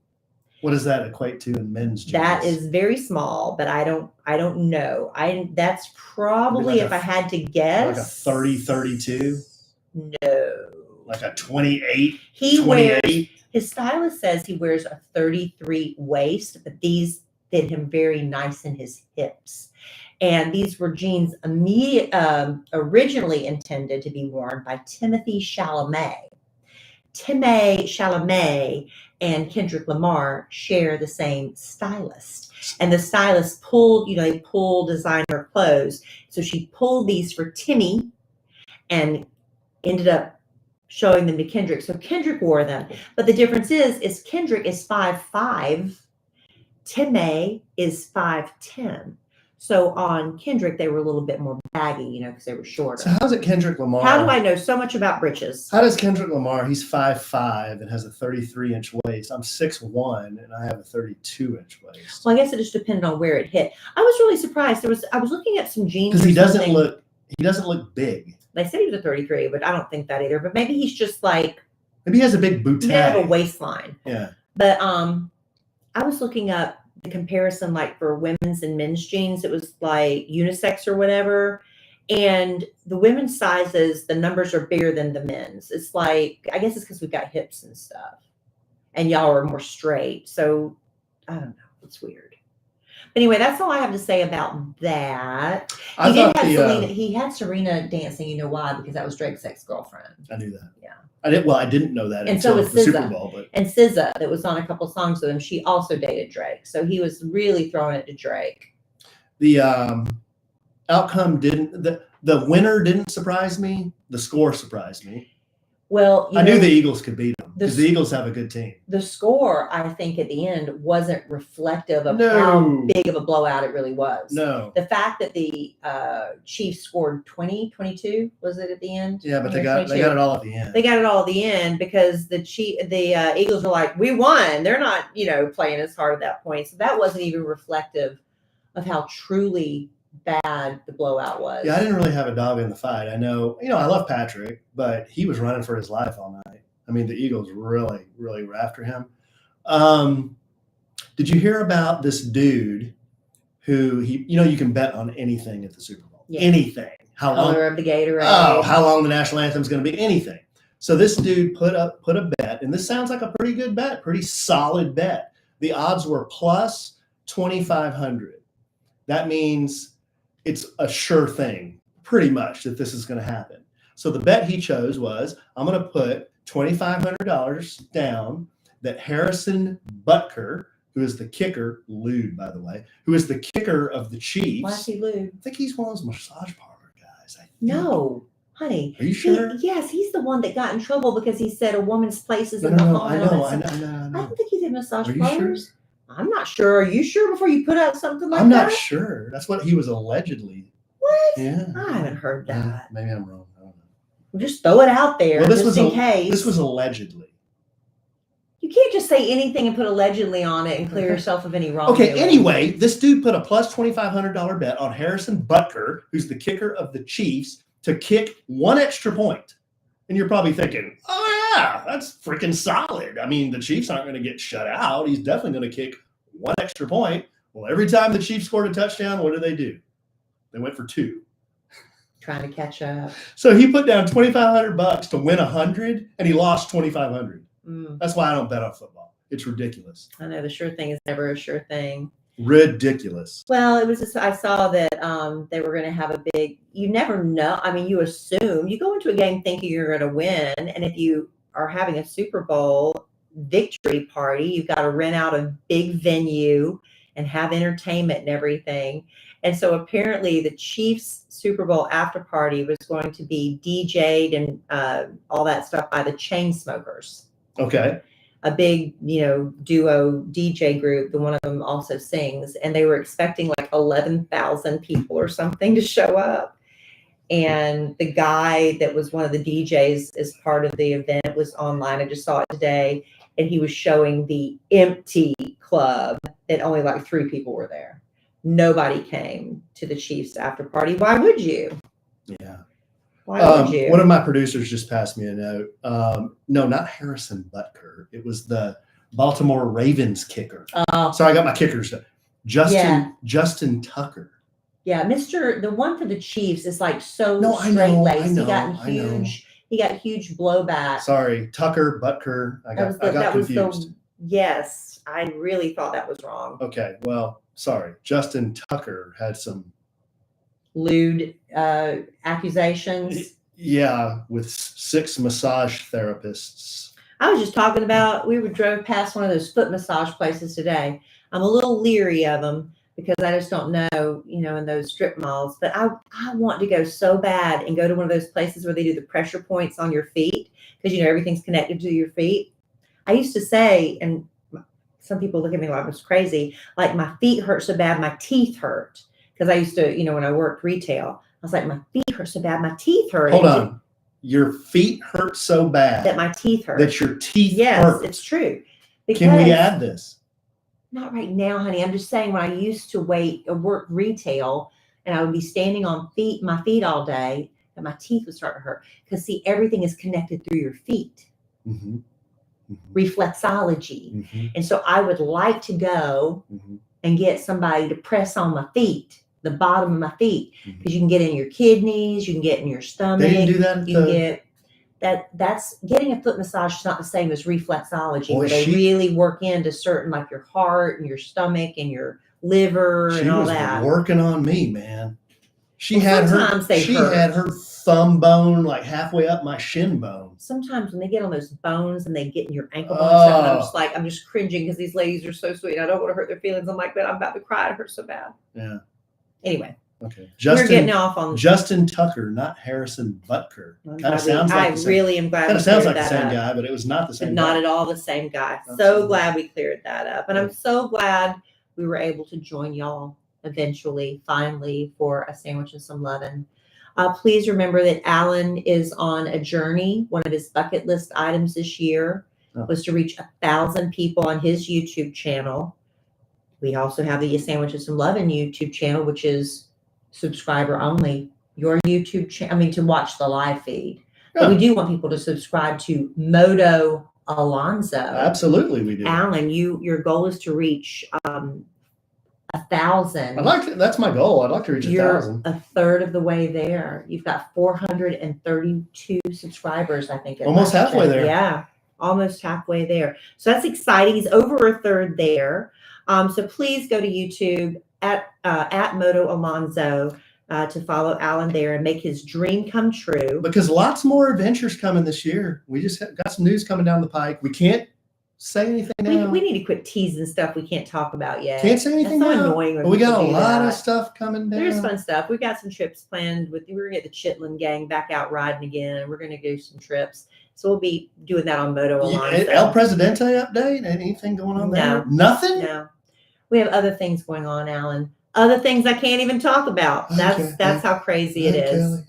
What does that equate to in men's jeans? That is very small, but I don't know. That's probably, if I had to guess, like a 30, 32? No. Like a 28? His stylist says he wears a 33 waist, but these fit him very nice in his hips. And these were jeans originally intended to be worn by Timothée Chalamet. Timothée Chalamet and Kendrick Lamar share the same stylist. And the stylist they pull designer clothes. So she pulled these for Timmy and ended up showing them to Kendrick. So Kendrick wore them. But the difference is Kendrick is 5'5", Timmy is 5'10". So on Kendrick, they were a little bit more baggy, because they were shorter. So how's it Kendrick Lamar? How do I know so much about breeches? How does Kendrick Lamar, he's 5'5" and has a 33-inch waist. I'm 6'1", and I have a 32-inch waist. Well, I guess it just depended on where it hit. I was really surprised. I was looking at some jeans. Because he doesn't look big. They said he was a 33, but I don't think that either. But maybe he's just like, maybe he has a big bootay. He doesn't have a waistline. Yeah. But I was looking up the comparison, like for women's and men's jeans. It was like unisex or whatever. And the women's sizes, the numbers are bigger than the men's. It's like, I guess it's because we've got hips and stuff. And y'all are more straight. So I don't know. It's weird. But anyway, that's all I have to say about that. He had Serena dancing. You know why? Because that was Drake's ex-girlfriend. I knew that. Yeah. I didn't know that until the Super Bowl. But. And SZA, that was on a couple songs with him, she also dated Drake. So he was really throwing it to Drake. The outcome the winner didn't surprise me. The score surprised me. Well, I knew the Eagles could beat them because the Eagles have a good team. The score, I think, at the end wasn't reflective of how big of a blowout it really was. No. The fact that the Chiefs scored 22, was it at the end? Yeah, but they got it all at the end. They got it all at the end because the Eagles were like, we won. They're not, playing as hard at that point. So that wasn't even reflective of how truly bad the blowout was. Yeah, I didn't really have a dog in the fight. I know, I love Patrick, but he was running for his life all night. I mean, the Eagles really, really were after him. Did you hear about this dude who you can bet on anything at the Super Bowl? Yeah. Anything. Color of the Gatorade. Oh, how long the national anthem is going to be? Anything. So this dude put a bet, and this sounds like a pretty good bet, pretty solid bet. The odds were plus 2,500. That means it's a sure thing, pretty much, that this is going to happen. So the bet he chose was, I'm going to put $2,500 down that Harrison Butker, who is the kicker, lewd, by the way, who is the kicker of the Chiefs. Why is he lewd? I think he's one of those massage parlor guys. No, honey. Are you sure? Yes, he's the one that got in trouble because he said a woman's place is in the home. I know. I don't think he did massage parlors. Sure? I'm not sure. Are you sure before you put out something like that? I'm not sure. That's what he was allegedly. What? Yeah. I haven't heard that. Maybe I'm wrong. I don't know. Just throw it out there, Well, just in case. This was allegedly. You can't just say anything and put allegedly on it and clear yourself of any wrongdoing. Okay, anyway, this dude put a plus $2,500 bet on Harrison Butker, who's the kicker of the Chiefs, to kick one extra point. And you're probably thinking, oh, yeah, that's freaking solid. I mean, the Chiefs aren't going to get shut out. He's definitely going to kick one extra point. Well, every time the Chiefs scored a touchdown, what do? They went for 2. Trying to catch up. So he put down $2,500 to win 100, and he lost 2,500. That's why I don't bet on football. It's ridiculous. I know the sure thing is never a sure thing. Ridiculous. Well, it was just, I saw that they were going to have a big, you never know. I mean, you assume, you go into a game thinking you're going to win. And if you are having a Super Bowl victory party, you've got to rent out a big venue and have entertainment and everything. And so apparently the Chiefs Super Bowl after party was going to be DJ'd and all that stuff by the Chainsmokers. Okay. A big, duo DJ group. The one of them also sings, and they were expecting like 11,000 people or something to show up. And the guy that was one of the DJs as part of the event was online. I just saw it today, and he was showing the empty club that only like 3 people were there. Nobody came to the Chiefs after party. Why would you? Yeah. Why would you? One of my producers just passed me a note. No, not Harrison Butker. It was the Baltimore Ravens kicker. Oh. Sorry, I got my kickers. Justin Tucker. Yeah, the one for the Chiefs is like so straight-laced. He got huge blowback. Sorry, Tucker, Butker. I got confused. Yes, I really thought that was wrong. Okay, well, sorry. Justin Tucker had some lewd accusations. Yeah, with 6 massage therapists. I was just talking about, we drove past one of those foot massage places today. I'm a little leery of them because I just don't know, in those strip malls. But I want to go so bad and go to one of those places where they do the pressure points on your feet because, everything's connected to your feet. I used to say, and some people look at me like I was crazy, like my feet hurt so bad, my teeth hurt. Because I used to, when I worked retail, I was like, my feet hurt so bad, my teeth hurt. Hold on. Your feet hurt so bad. That my teeth hurt. That your teeth hurt. Yes, it's true. Can we add this? Not right now, honey. I'm just saying when I used to work retail and I would be standing on my feet all day, that my teeth would start to hurt. Because see, everything is connected through your feet. Mm-hmm. Mm-hmm. Reflexology. Mm-hmm. And so I would like to go and get somebody to press on my feet. The bottom of my feet, because you can get in your kidneys, you can get in your stomach. They didn't do that. You can get that's getting a foot massage is not the same as reflexology, where they really work into certain, like your heart and your stomach and your liver and all that. She was working on me, man. She had her thumb bone like halfway up my shin bone. Sometimes when they get on those bones and they get in your ankle bone stuff, and I'm just cringing because these ladies are so sweet. I don't want to hurt their feelings. I'm like, but I'm about to cry. It hurts so bad. Yeah. Anyway, okay. We're getting off on Justin Tucker, not Harrison Butker. Kind of sounds like I really am glad. Kind of sounds like the same guy, but it was not the same. But not at all the same guy. So glad we cleared that up, and I'm so glad we were able to join y'all eventually, finally, for a sandwich and some lovin'. Please remember that Alan is on a journey. One of his bucket list items this year was to reach 1,000 people on his YouTube channel. We also have the Sandwich and Some Lovin' YouTube channel, which is subscriber only. Your YouTube channel, to watch the live feed. Yeah. But we do want people to subscribe to Moto Alonso. Absolutely, we do. Alan, your goal is to reach 1,000. That's my goal. I'd like to reach 1,000. You're a third of the way there. You've got 432 subscribers, I think. Almost halfway there. Yeah, almost halfway there. So that's exciting. He's over a third there. So please go to YouTube at Moto Alonso to follow Alan there and make his dream come true. Because lots more adventures coming this year. We just got some news coming down the pike. We can't say anything now. We need to quit teasing stuff we can't talk about yet. Can't say anything now. That's so annoying. But we got a lot of stuff coming down. There's fun stuff. We've got some trips planned. We're going to get the Chitlin gang back out riding again. And we're going to do some trips. So we'll be doing that on Moto Alonso. El Presidente update? Anything going on there? No. Nothing? No. We have other things going on, Alan. Other things I can't even talk about. That's how crazy it is.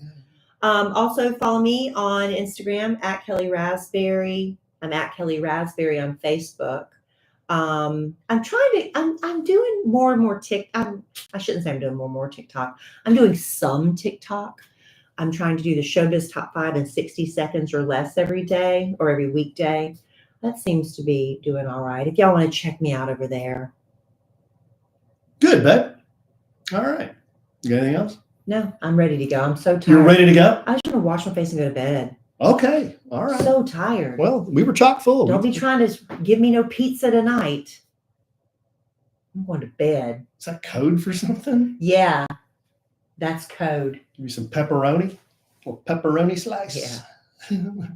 Also follow me on Instagram at Kellie Rasberry. I'm at Kellie Rasberry on Facebook. I'm doing more and more I shouldn't say I'm doing more and more TikTok. I'm doing some TikTok. I'm trying to do the Showbiz Top 5 in 60 seconds or less every day or every weekday. That seems to be doing all right. If y'all want to check me out over there. Good, babe. All right. You got anything else? No, I'm ready to go. I'm so tired. You're ready to go? I just want to wash my face and go to bed. Okay. All right. So tired. Well, we were chock full. Don't be trying to give me no pizza tonight. I'm going to bed. Is that code for something? Yeah, that's code. Give me some pepperoni. A little pepperoni slice. Yeah.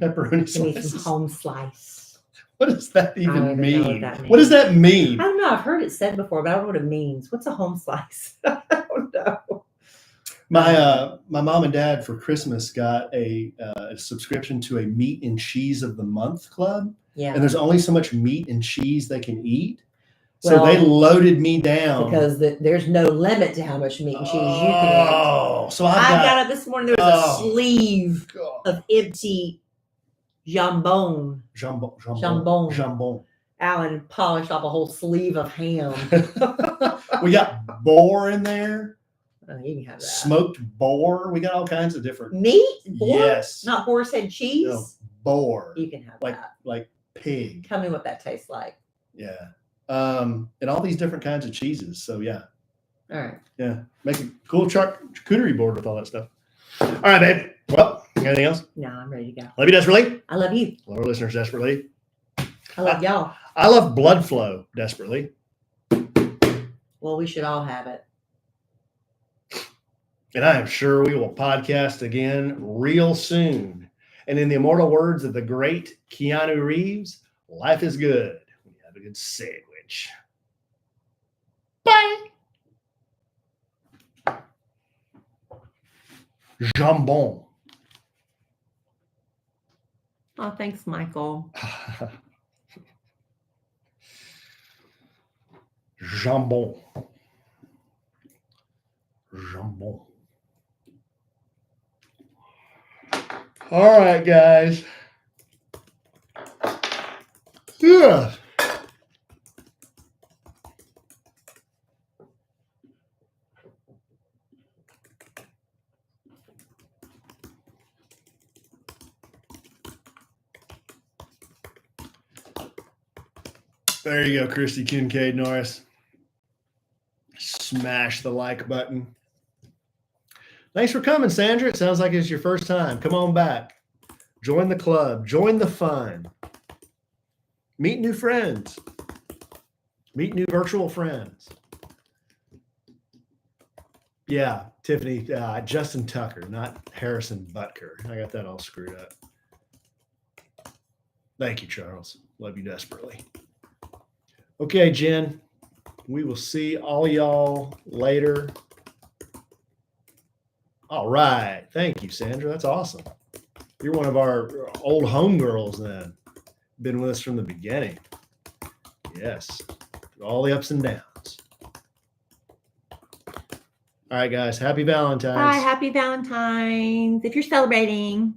Pepperoni Give me slice. some home slice. What does that I don't even even know mean? what that means. What does that mean? I don't know. I've heard it said before, but I don't know what it means. What's a home slice? I don't know. My mom and dad for Christmas got a subscription to a meat and cheese of the month club. Yeah. And there's only so much meat and cheese they can eat. So they loaded me down. Because there's no limit to how much meat and cheese you can eat. Oh, so I got up this morning. There was a sleeve of empty jambon. Jambon. Alan polished off a whole sleeve of ham. We got boar in there. Oh, you can have that. Smoked boar. We got all kinds of different meat. Boar? Yes. Not horse head cheese. No, boar. You can have that. Like pig. Tell me what that tastes like. Yeah. And all these different kinds of cheeses. So yeah. All right. Yeah. Make a cool charcuterie board with all that stuff. All right, babe. Well, anything else? No, I'm ready to go. Love you desperately. I love you. Love our listeners desperately. I love y'all. I love blood flow desperately. Well, we should all have it. And I am sure we will podcast again real soon. And in the immortal words of the great Keanu Reeves, life is good when you have a good sandwich. Bye. Jambon. Oh, thanks, Michael. Jambon. Jambon. All right, guys. Yeah. There you go, Christy Kincaid Norris. Smash the like button. Thanks for coming, Sandra. It sounds like it's your first time. Come on back. Join the club. Join the fun. Meet new friends. Meet new virtual friends. Yeah, Tiffany, Justin Tucker, not Harrison Butker. I got that all screwed up. Thank you, Charles. Love you desperately. Okay, Jen, we will see all y'all later. All right. Thank you, Sandra. That's awesome. You're one of our old homegirls then. Been with us from the beginning. Yes. All the ups and downs. All right, guys. Happy Valentine's. Bye. Happy Valentine's. If you're celebrating.